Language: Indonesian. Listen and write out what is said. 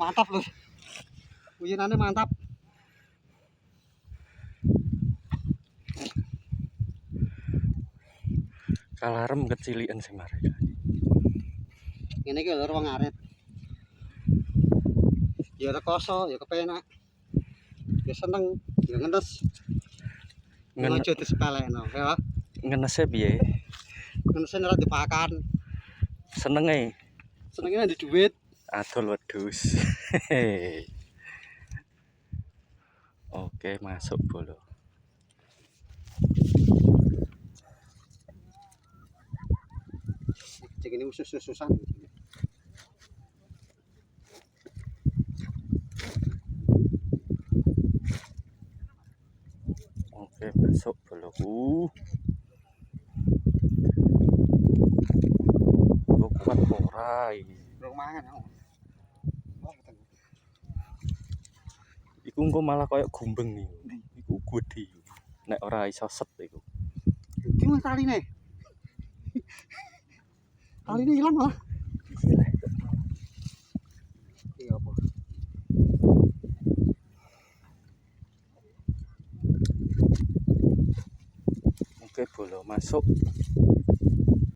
Mantap loh. Uyunannya mantap. Kalarem kecilian sih mare. Ini ki lho ruang arit. Ya rekoso, ya kepenak. Ya seneng, ya ngenes. Ngojo disepelekno, ya. Ngenese piye? Ngenese ora dipakan. Senenge Senenge di duit. adol wedhus. Oke, masuk bolo. Cek ini usus-ususan. Oke, masuk boloku. Kok kuat ora iki? Belum mangan aku. Iku engko malah koyo gumbeng iki. Iku gede. Nek ora iso set iku. Iki mas taline. Taline hilang malah. Iya apa? Oke, bolo masuk.